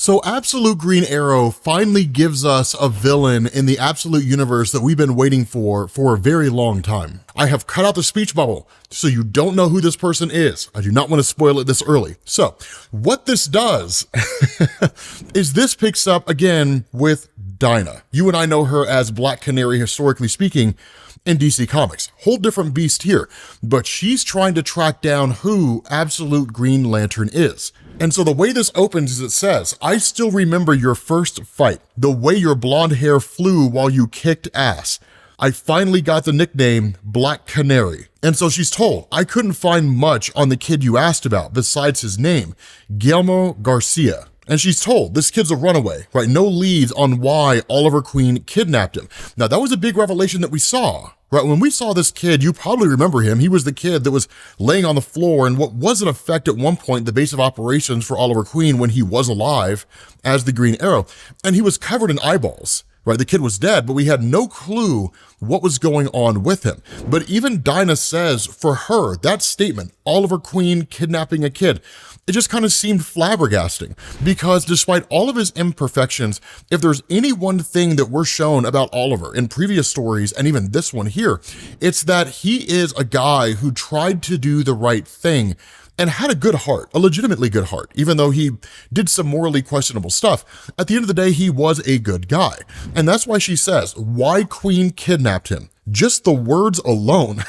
So Absolute Green Arrow finally gives us a villain in the Absolute universe that we've been waiting for a very long time. I have cut out the speech bubble, so you don't know who this person is. I do not want to spoil it this early. So what this does is this picks up again with Dinah. You and I know her as Black Canary, historically speaking, in DC Comics. Whole different beast here, but she's trying to track down who Absolute Green Lantern is. And so the way this opens is it says, "I still remember your first fight, the way your blonde hair flew while you kicked ass. I finally got the nickname Black Canary." And so she's told, "I couldn't find much on the kid you asked about besides his name, Guillermo Garcia." And she's told, this kid's a runaway, right? No leads on why Oliver Queen kidnapped him. Now that was a big revelation that we saw, right? When we saw this kid, you probably remember him. He was the kid that was laying on the floor in what was in effect at one point the base of operations for Oliver Queen when he was alive as the Green Arrow. And he was covered in eyeballs, right? The kid was dead, but we had no clue what was going on with him. But even Dinah says for her, that statement, Oliver Queen kidnapping a kid, it just kind of seemed flabbergasting because despite all of his imperfections, if there's any one thing that we're shown about Oliver in previous stories and even this one here, it's that he is a guy who tried to do the right thing and had a good heart, a legitimately good heart, even though he did some morally questionable stuff. At the end of the day, he was a good guy. And that's why she says, why Queen kidnapped him? Just the words alone.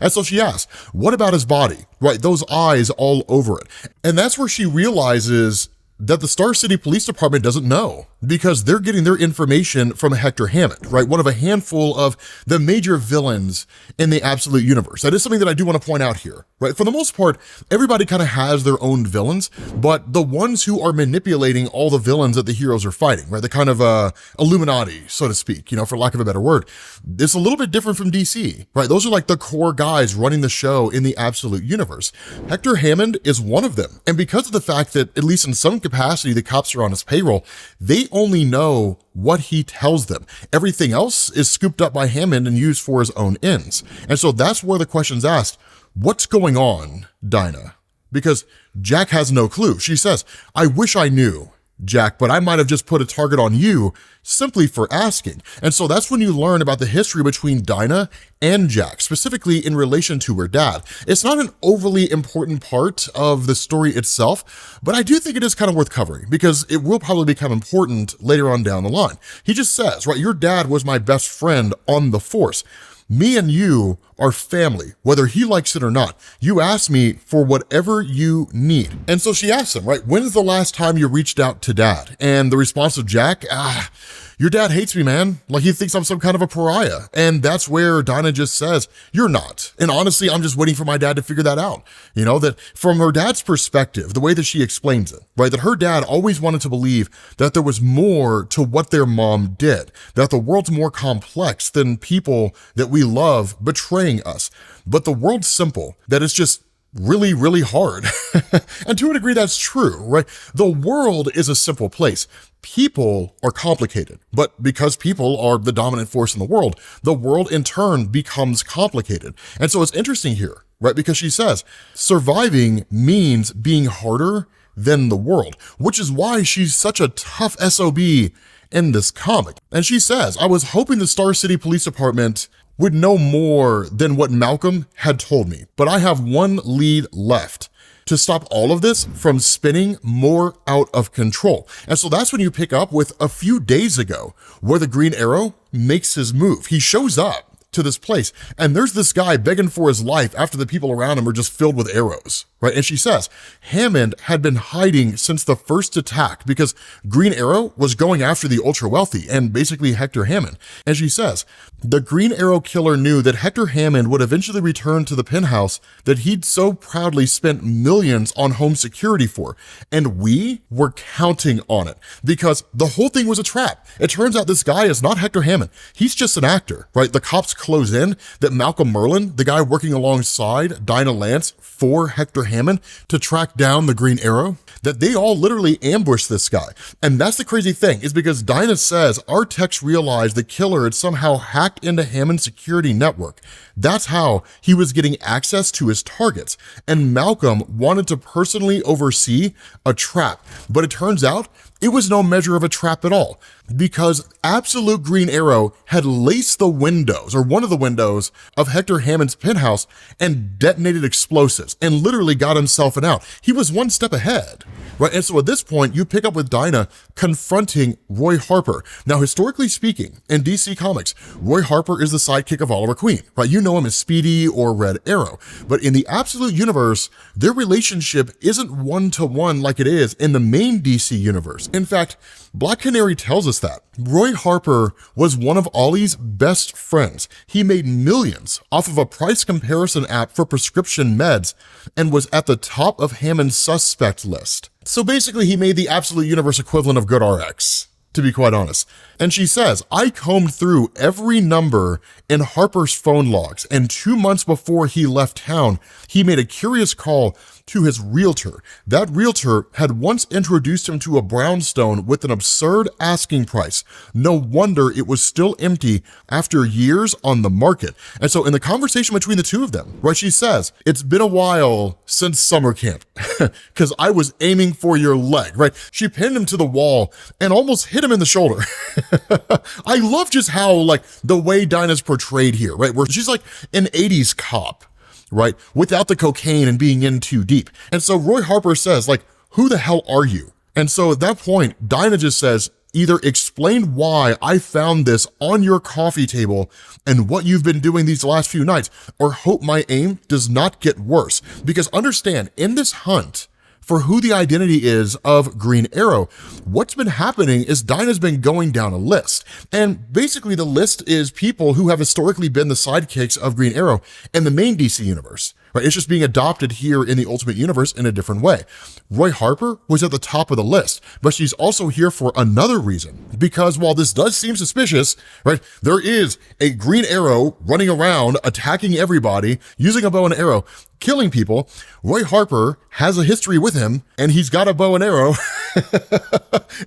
And so she asks, what about his body? Right, those eyes all over it. And that's where she realizes that the Star City Police Department doesn't know because they're getting their information from Hector Hammond, right? One of a handful of the major villains in the Absolute Universe. That is something that I do want to point out here, right? For the most part, everybody kind of has their own villains, but the ones who are manipulating all the villains that the heroes are fighting, right? The kind of Illuminati, so to speak, for lack of a better word, it's a little bit different from DC, right? Those are like the core guys running the show in the Absolute Universe. Hector Hammond is one of them. And because of the fact that, at least in some capacity, the cops are on his payroll, they only know what he tells them. Everything else is scooped up by Hammond and used for his own ends. And so that's where the question's asked, what's going on, Dinah? Because Jack has no clue. She says, I wish I knew, Jack, but I might have just put a target on you simply for asking. And so that's when you learn about the history between Dinah and Jack, specifically in relation to her dad. It's not an overly important part of the story itself, but I do think it is kind of worth covering because it will probably become important later on down the line. He just says, right, your dad was my best friend on the force. Me and you are family, whether he likes it or not. You ask me for whatever you need. And so she asks him, right, when's the last time you reached out to dad? And the response of Jack, your dad hates me, man. Like he thinks I'm some kind of a pariah. And that's where Dinah just says, you're not. And honestly, I'm just waiting for my dad to figure that out. That from her dad's perspective, the way that she explains it, right, that her dad always wanted to believe that there was more to what their mom did, that the world's more complex than people that we love betraying us. But the world's simple, that it's just really, really hard. And to a degree, that's true, right? The world is a simple place. People are complicated, but because people are the dominant force in the world in turn becomes complicated. And so it's interesting here, right? Because she says, surviving means being harder than the world, which is why she's such a tough SOB in this comic. And she says, I was hoping the Star City Police Department would know more than what Malcolm had told me, but I have one lead left to stop all of this from spinning more out of control. And so that's when you pick up with a few days ago where the Green Arrow makes his move. He shows up to this place and there's this guy begging for his life after the people around him are just filled with arrows, right? And she says, Hammond had been hiding since the first attack because Green Arrow was going after the ultra wealthy and basically Hector Hammond. And she says, the Green Arrow killer knew that Hector Hammond would eventually return to the penthouse that he'd so proudly spent millions on home security for. And we were counting on it because the whole thing was a trap. It turns out this guy is not Hector Hammond. He's just an actor, right? The cops close in that Malcolm Merlin, the guy working alongside Dinah Lance for Hector Hammond to track down the Green Arrow, that they all literally ambushed this guy. And that's the crazy thing, is because Dinah says our techs realized the killer had somehow hacked into Hammond's security network. That's how he was getting access to his targets. And Malcolm wanted to personally oversee a trap, but it turns out it was no measure of a trap at all, because Absolute Green Arrow had laced the windows, or one of the windows, of Hector Hammond's penthouse and detonated explosives and literally got himself an out. He was one step ahead, right? And so at this point, you pick up with Dinah confronting Roy Harper. Now, historically speaking, in DC Comics, Roy Harper is the sidekick of Oliver Queen, right? You know him as Speedy or Red Arrow. But in the Absolute Universe, their relationship isn't one-to-one like it is in the main DC universe. In fact, Black Canary tells us that. Roy Harper was one of Ollie's best friends. He made millions off of a price comparison app for prescription meds and was at the top of Hammond's suspect list. So basically, he made the Absolute Universe equivalent of GoodRx, to be quite honest. And she says, I combed through every number in Harper's phone logs, and 2 months before he left town, he made a curious call to his realtor. That realtor had once introduced him to a brownstone with an absurd asking price. No wonder it was still empty after years on the market. And so in the conversation between the two of them, right, she says, it's been a while since summer camp, because I was aiming for your leg, right? She pinned him to the wall and almost hit him in the shoulder. I love just how, like, the way Dinah's portrayed here, right? Where she's like an 80s cop, right? Without the cocaine and being in too deep. And so Roy Harper says, like, who the hell are you? And so at that point, Dinah just says, either explain why I found this on your coffee table and what you've been doing these last few nights, or hope my aim does not get worse. Because understand, in this hunt for who the identity is of Green Arrow, what's been happening is Dinah's been going down a list. And basically the list is people who have historically been the sidekicks of Green Arrow in the main DC universe, right? It's just being adopted here in the Ultimate Universe in a different way. Roy Harper was at the top of the list, but she's also here for another reason. Because while this does seem suspicious, right, there is a Green Arrow running around attacking everybody, using a bow and arrow, killing people. Roy Harper has a history with him, and he's got a bow and arrow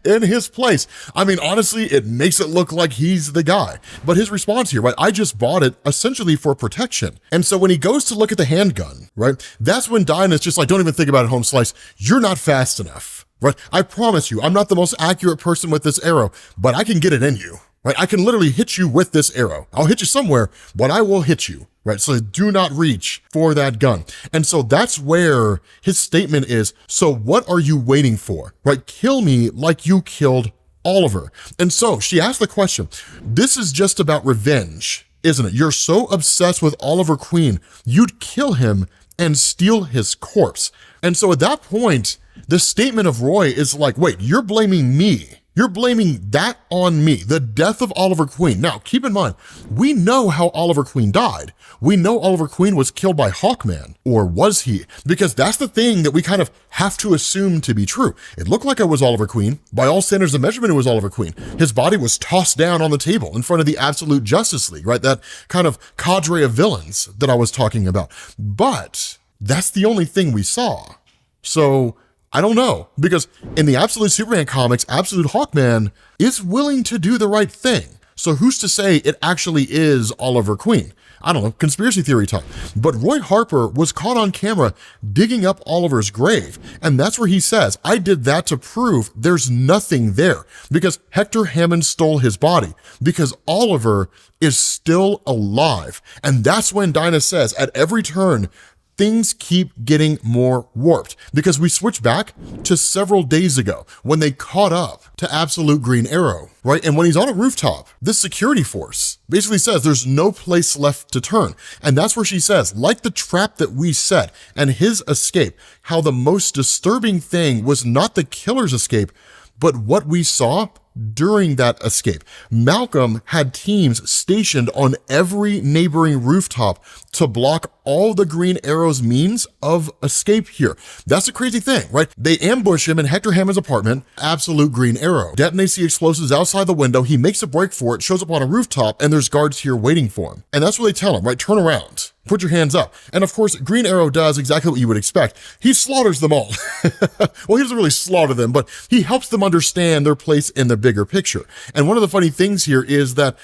in his place. I mean, honestly, it makes it look like he's the guy. But his response here, right, I just bought it essentially for protection. And so when he goes to look at the handgun, right, that's when Dinah's just like, don't even think about it, home slice. You're not fast enough, right? I promise you, I'm not the most accurate person with this arrow, but I can get it in you, right? I can literally hit you with this arrow. I'll hit you somewhere, but I will hit you. Right, so do not reach for that gun. And so that's where his statement is, so what are you waiting for? Right, kill me like you killed Oliver. And so she asked the question, this is just about revenge, isn't it? You're so obsessed with Oliver Queen, you'd kill him and steal his corpse. And so at that point, the statement of Roy is like, wait, you're blaming me. You're blaming that on me, the death of Oliver Queen. Now, keep in mind, we know how Oliver Queen died. We know Oliver Queen was killed by Hawkman, or was he? Because that's the thing that we kind of have to assume to be true. It looked like it was Oliver Queen. By all standards of measurement, it was Oliver Queen. His body was tossed down on the table in front of the Absolute Justice League, right? That kind of cadre of villains that I was talking about. But that's the only thing we saw. So I don't know, because in the Absolute Superman comics, Absolute Hawkman is willing to do the right thing. So who's to say it actually is Oliver Queen? I don't know, conspiracy theory talk. But Roy Harper was caught on camera digging up Oliver's grave. And that's where he says, I did that to prove there's nothing there, because Hector Hammond stole his body, because Oliver is still alive. And that's when Dinah says, at every turn, things keep getting more warped, because we switch back to several days ago when they caught up to Absolute Green Arrow, right? And when he's on a rooftop, this security force basically says there's no place left to turn. And that's where she says, like the trap that we set and his escape, how the most disturbing thing was not the killer's escape, but what we saw during that escape. Malcolm had teams stationed on every neighboring rooftop to block all the Green Arrow's means of escape here. That's the crazy thing, right? They ambush him in Hector Hammond's apartment, absolute Green Arrow. Detonates the explosives outside the window, he makes a break for it, shows up on a rooftop, and there's guards here waiting for him. And that's what they tell him, right? Turn around. Put your hands up. And of course, Green Arrow does exactly what you would expect. He slaughters them all. Well, he doesn't really slaughter them, but he helps them understand their place in the bigger picture. And one of the funny things here is that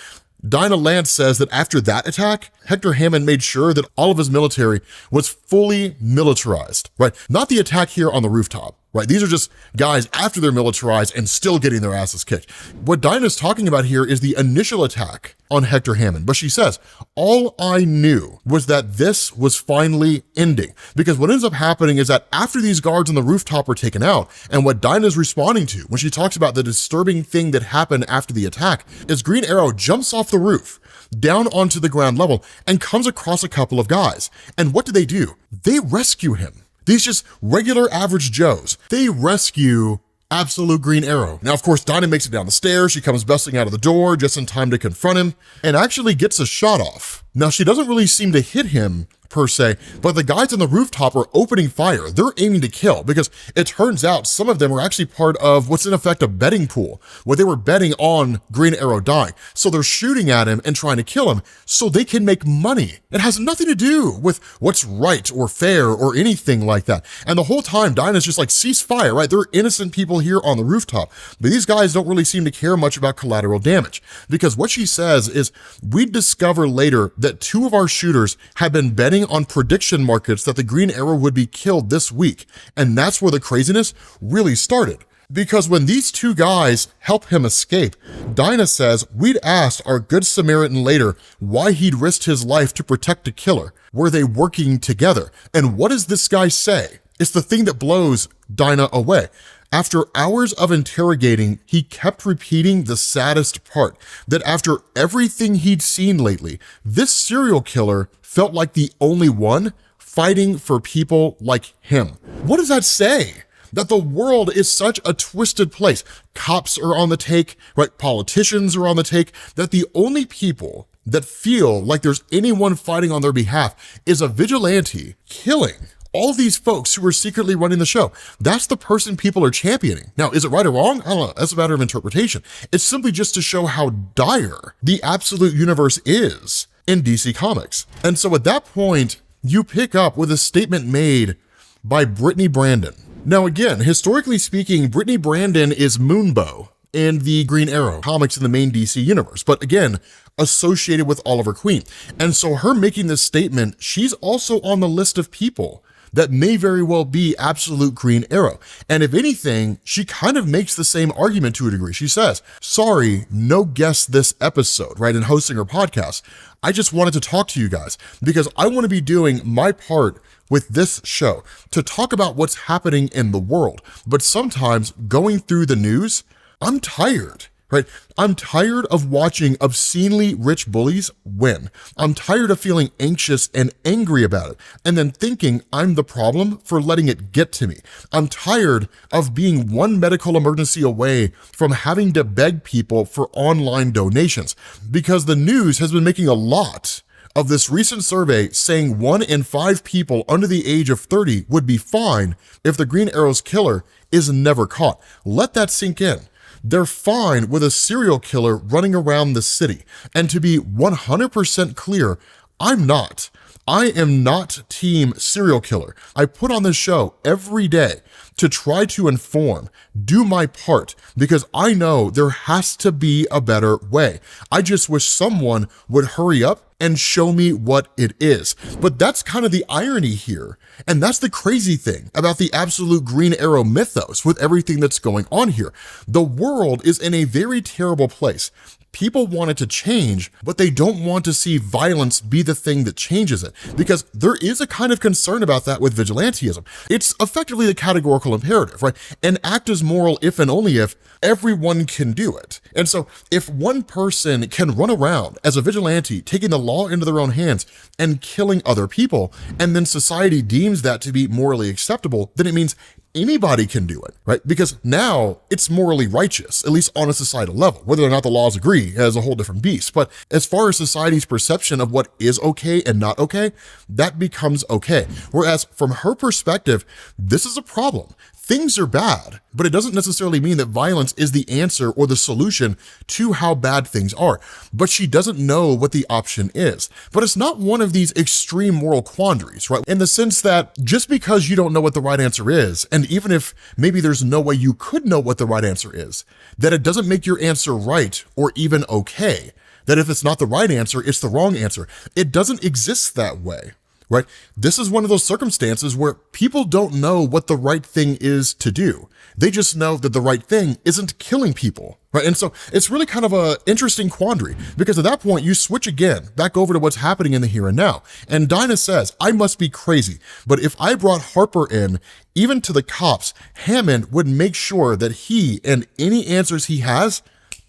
Dinah Lance says that after that attack, Hector Hammond made sure that all of his military was fully militarized, right? Not the attack here on the rooftop, right? These are just guys after they're militarized and still getting their asses kicked. What Dinah's talking about here is the initial attack on Hector Hammond. But she says, all I knew was that this was finally ending. Because what ends up happening is that after these guards on the rooftop are taken out, and what Dinah's responding to when she talks about the disturbing thing that happened after the attack, is Green Arrow jumps off the roof, down onto the ground level, and comes across a couple of guys. And what do? They rescue him. These just regular average Joes. They rescue absolute Green Arrow. Now, of course, Dinah makes it down the stairs. She comes busting out of the door just in time to confront him and actually gets a shot off. Now, she doesn't really seem to hit him per se, but the guys on the rooftop are opening fire. They're aiming to kill because it turns out some of them are actually part of what's in effect a betting pool where they were betting on Green Arrow dying. So they're shooting at him and trying to kill him so they can make money. It has nothing to do with what's right or fair or anything like that. And the whole time Dinah's just like, cease fire, right? There are innocent people here on the rooftop, but these guys don't really seem to care much about collateral damage because what she says is we'd discover later that two of our shooters had been betting on prediction markets that the Green Arrow would be killed this week. And that's where the craziness really started. Because when these two guys help him escape, Dinah says we'd asked our good Samaritan later why he'd risked his life to protect a killer. Were they working together? And what does this guy say? It's the thing that blows Dinah away. After hours of interrogating, he kept repeating the saddest part, that after everything he'd seen lately, this serial killer felt like the only one fighting for people like him. What does that say? That the world is such a twisted place. Cops are on the take, right? Politicians are on the take, that the only people that feel like there's anyone fighting on their behalf is a vigilante killing all these folks who are secretly running the show. That's the person people are championing. Now, is it right or wrong? I don't know. That's a matter of interpretation. It's simply just to show how dire the absolute universe is in DC Comics. And so at that point, you pick up with a statement made by Brittany Brandon. Now, again, historically speaking, Brittany Brandon is Moonbow in the Green Arrow comics in the main DC universe, but again, associated with Oliver Queen. And so her making this statement, she's also on the list of people that may very well be absolute Green Arrow. And if anything, she kind of makes the same argument to a degree. She says, sorry, no guest this episode, right? In hosting her podcast, I just wanted to talk to you guys because I want to be doing my part with this show to talk about what's happening in the world. But sometimes going through the news, I'm tired. Right? I'm tired of watching obscenely rich bullies win. I'm tired of feeling anxious and angry about it, and then thinking I'm the problem for letting it get to me. I'm tired of being one medical emergency away from having to beg people for online donations, because the news has been making a lot of this recent survey saying 1 in 5 people under the age of 30 would be fine if the Green Arrow's killer is never caught. Let that sink in. They're fine with a serial killer running around the city. And to be 100% clear, I'm not. I am not team serial killer. I put on this show every day to try to inform, do my part, because I know there has to be a better way. I just wish someone would hurry up and show me what it is. But that's kind of the irony here. And that's the crazy thing about the absolute Green Arrow mythos with everything that's going on here. The world is in a very terrible place. People want it to change, but they don't want to see violence be the thing that changes it, because there is a kind of concern about that with vigilantism. It's effectively the categorical imperative, right? An act is moral if and only if everyone can do it. And so if one person can run around as a vigilante, taking the law into their own hands and killing other people, and then society deems that to be morally acceptable, then it means anybody can do it, right? Because now it's morally righteous, at least on a societal level. Whether or not the laws agree is a whole different beast. But as far as society's perception of what is okay and not okay, that becomes okay. Whereas from her perspective, this is a problem. Things are bad, but it doesn't necessarily mean that violence is the answer or the solution to how bad things are. But she doesn't know what the option is. But it's not one of these extreme moral quandaries, right? In the sense that just because you don't know what the right answer is, and even if maybe there's no way you could know what the right answer is, that it doesn't make your answer right or even okay. That if it's not the right answer, it's the wrong answer. It doesn't exist that way. Right? This is one of those circumstances where people don't know what the right thing is to do. They just know that the right thing isn't killing people, right? And so it's really kind of an interesting quandary, because at that point you switch again back over to what's happening in the here and now. And Dinah says, I must be crazy, but if I brought Harper in, even to the cops, Hammond would make sure that he and any answers he has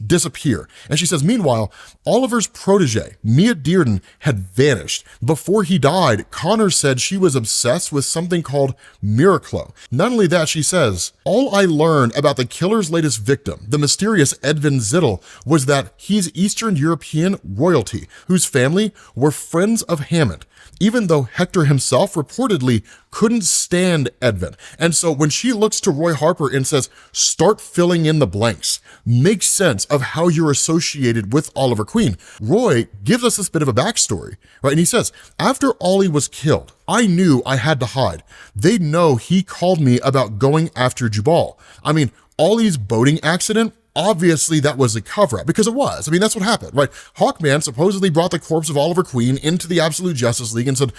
disappear. And she says, meanwhile, Oliver's protege, Mia Dearden, had vanished. Before he died, Connor said she was obsessed with something called Miraclo. Not only that, she says, all I learned about the killer's latest victim, the mysterious Edvin Zittel, was that he's Eastern European royalty, whose family were friends of Hammond, even though Hector himself reportedly couldn't stand Edvin. And so when she looks to Roy Harper and says, start filling in the blanks, make sense of how you're associated with Oliver Queen, Roy gives us this bit of a backstory, right? And he says, after Ollie was killed, I knew I had to hide. They'd know he called me about going after Jubal. I mean, Ollie's boating accident, obviously that was a cover-up, because it was. I mean, that's what happened, right? Hawkman supposedly brought the corpse of Oliver Queen into the Absolute Justice League and said,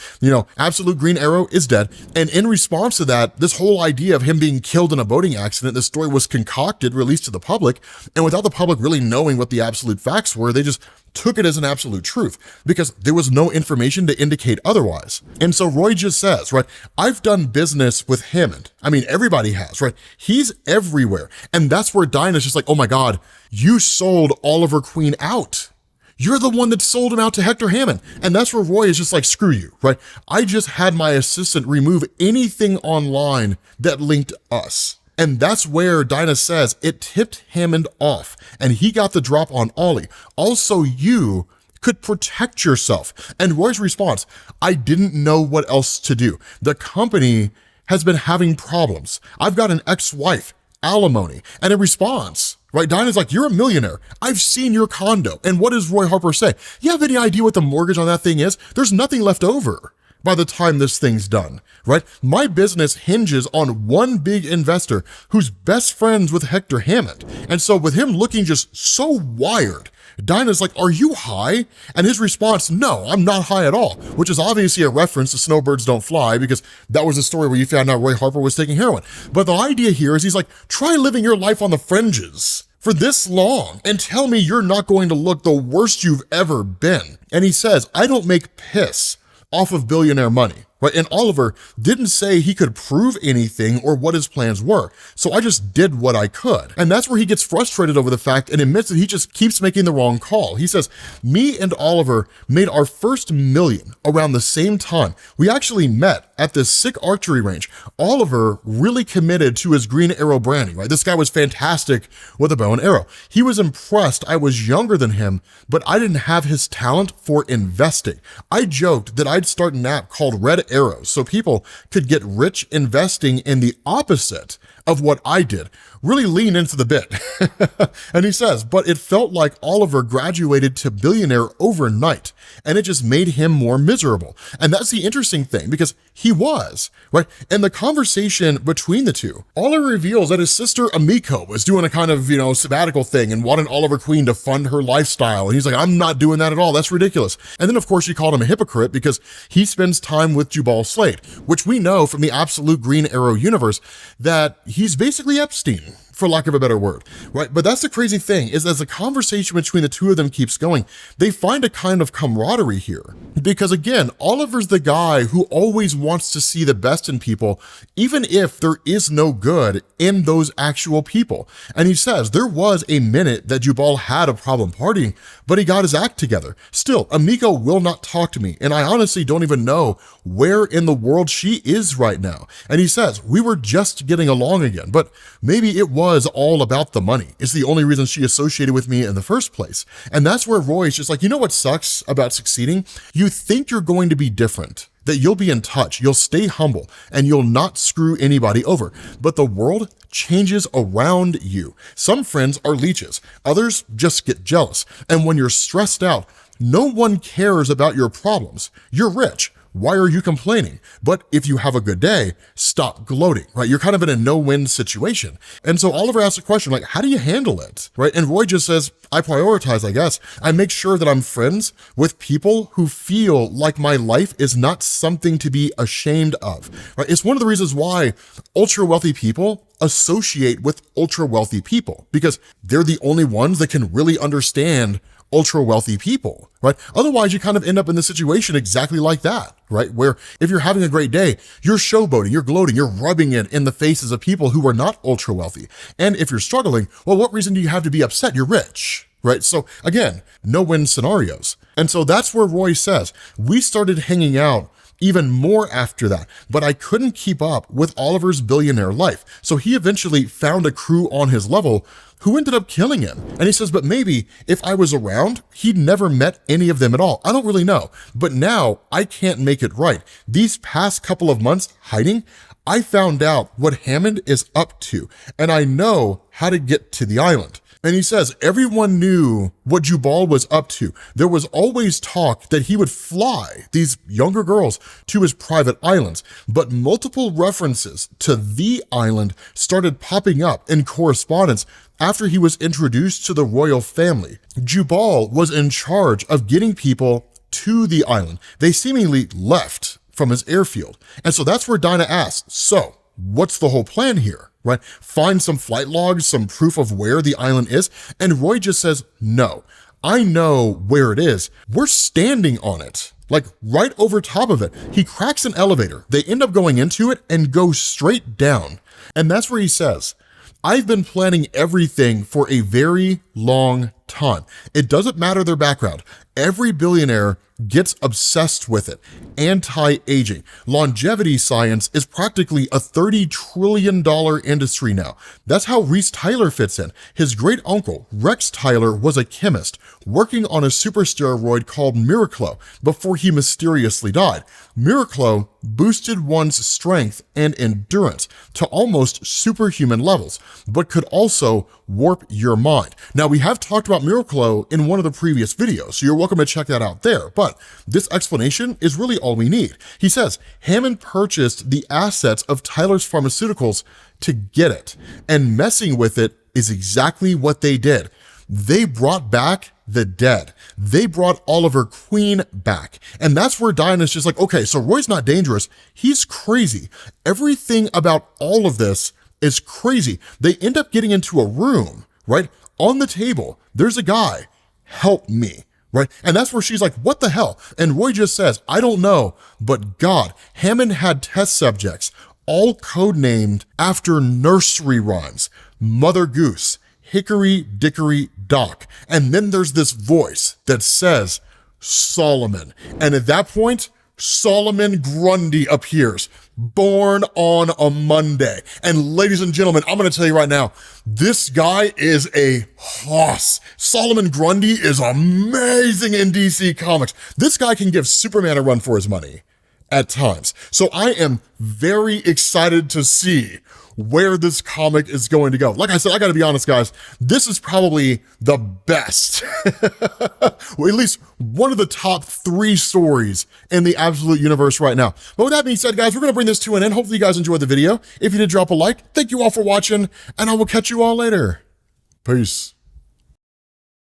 Absolute Green Arrow is dead. And in response to that, this whole idea of him being killed in a boating accident, this story was concocted, released to the public, and without the public really knowing what the absolute facts were, they just took it as an absolute truth because there was no information to indicate otherwise. And so Roy just says, right, I've done business with Hammond. I mean, everybody has, right? He's everywhere. And that's where Dinah's just like, oh my God, you sold Oliver Queen out. You're the one that sold him out to Hector Hammond. And that's where Roy is just like, screw you, right? I just had my assistant remove anything online that linked us. And that's where Dinah says it tipped Hammond off and he got the drop on Ollie. Also, you could protect yourself. And Roy's response, I didn't know what else to do. The company has been having problems. I've got an ex-wife, alimony. And in response, right, Dinah's like, you're a millionaire. I've seen your condo. And what does Roy Harper say? You have any idea what the mortgage on that thing is? There's nothing left over by the time this thing's done, right? My business hinges on one big investor who's best friends with Hector Hammond. And so with him looking just so wired, Dinah's like, are you high? And his response, no, I'm not high at all, which is obviously a reference to Snowbirds Don't Fly, because that was the story where you found out Roy Harper was taking heroin. But the idea here is he's like, try living your life on the fringes for this long and tell me you're not going to look the worst you've ever been. And he says, I don't make piss off of billionaire money, right? And Oliver didn't say he could prove anything or what his plans were. So I just did what I could. And that's where he gets frustrated over the fact and admits that he just keeps making the wrong call. He says, me and Oliver made our first million around the same time. We actually met at this sick archery range. Oliver really committed to his Green Arrow branding, right? This guy was fantastic with a bow and arrow. He was impressed I was younger than him, but I didn't have his talent for investing. I joked that I'd start an app called Red Arrows so people could get rich investing in the opposite of what I did. Really lean into the bit. And he says, but it felt like Oliver graduated to billionaire overnight, and it just made him more miserable. And that's the interesting thing, because he was, right? In the conversation between the two, Oliver reveals that his sister Amiko was doing a kind of, sabbatical thing and wanted Oliver Queen to fund her lifestyle. And he's like, I'm not doing that at all. That's ridiculous. And then of course she called him a hypocrite because he spends time with Jubal Slade, which we know from the Absolute Green Arrow universe that he's basically Epstein. for lack of a better word, right? But that's the crazy thing, is as the conversation between the two of them keeps going, they find a kind of camaraderie here. Because again, Oliver's the guy who always wants to see the best in people, even if there is no good in those actual people. And he says there was a minute that Jubal had a problem partying, but he got his act together. Still, Amiko will not talk to me, and I honestly don't even know where in the world she is right now. And he says, we were just getting along again, but maybe it was all about the money. It's the only reason she associated with me in the first place. And that's where Roy's just like, you know what sucks about succeeding? You think you're going to be different, that you'll be in touch, you'll stay humble, and you'll not screw anybody over. But the world changes around you. Some friends are leeches, others just get jealous. And when you're stressed out, no one cares about your problems. You're rich. Why are you complaining? But if you have a good day, stop gloating, right? You're kind of in a no-win situation. And so Oliver asks a question like, how do you handle it, right? And Roy just says, I prioritize, I guess. I make sure that I'm friends with people who feel like my life is not something to be ashamed of, right? It's one of the reasons why ultra-wealthy people associate with ultra-wealthy people, because they're the only ones that can really understand ultra wealthy people, right? Otherwise, you kind of end up in the situation exactly like that, right? Where if you're having a great day, you're showboating, you're gloating, you're rubbing it in the faces of people who are not ultra wealthy. And if you're struggling, well, what reason do you have to be upset? You're rich, right? So again, no-win scenarios. And so that's where Roy says, we started hanging out even more after that, but I couldn't keep up with Oliver's billionaire life. So he eventually found a crew on his level who ended up killing him. And he says, but maybe if I was around, he'd never met any of them at all. I don't really know, but now I can't make it right. These past couple of months hiding, I found out what Hammond is up to, and I know how to get to the island. And he says, everyone knew what Jubal was up to. There was always talk that he would fly these younger girls to his private islands, but multiple references to the island started popping up in correspondence after he was introduced to the royal family. Jubal was in charge of getting people to the island. They seemingly left from his airfield. And so that's where Dinah asks, so what's the whole plan here? Right? Find some flight logs, some proof of where the island is. And Roy just says, no, I know where it is. We're standing on it, like right over top of it. He cracks an elevator. They end up going into it and go straight down. And that's where he says, I've been planning everything for a very long time. It doesn't matter their background. Every billionaire gets obsessed with it. Anti-aging. Longevity science is practically a $30 trillion industry now. That's how Reese Tyler fits in. His great uncle, Rex Tyler, was a chemist working on a super steroid called Miraclo before he mysteriously died. Miraclo boosted one's strength and endurance to almost superhuman levels, but could also warp your mind. Now, we have talked about Miraclo in one of the previous videos, so you're welcome to check that out there, but this explanation is really all we need. He says, Hammond purchased the assets of Tyler's Pharmaceuticals to get it, and messing with it is exactly what they did. They brought back the dead. They brought Oliver Queen back. And that's where Dinah's just like, okay, so Roy's not dangerous. He's crazy. Everything about all of this is crazy. They end up getting into a room, right? On the table, there's a guy, help me, right? And that's where she's like, what the hell? And Roy just says, I don't know, but God, Hammond had test subjects, all codenamed after nursery rhymes, Mother Goose, Hickory Dickory Dock. And then there's this voice that says, Solomon. And at that point, Solomon Grundy appears, born on a Monday. And ladies and gentlemen, I'm going to tell you right now, this guy is a hoss. Solomon Grundy is amazing in DC Comics. This guy can give Superman a run for his money at times. So I am very excited to see where this comic is going to go. Like I said, I gotta be honest, guys, this is probably the best, well, at least one of the top 3 stories in the Absolute Universe right now. But with that being said, guys, we're gonna bring this to an end. Hopefully you guys enjoyed the video. If you did, drop a like. Thank you all for watching, and I will catch you all later. Peace.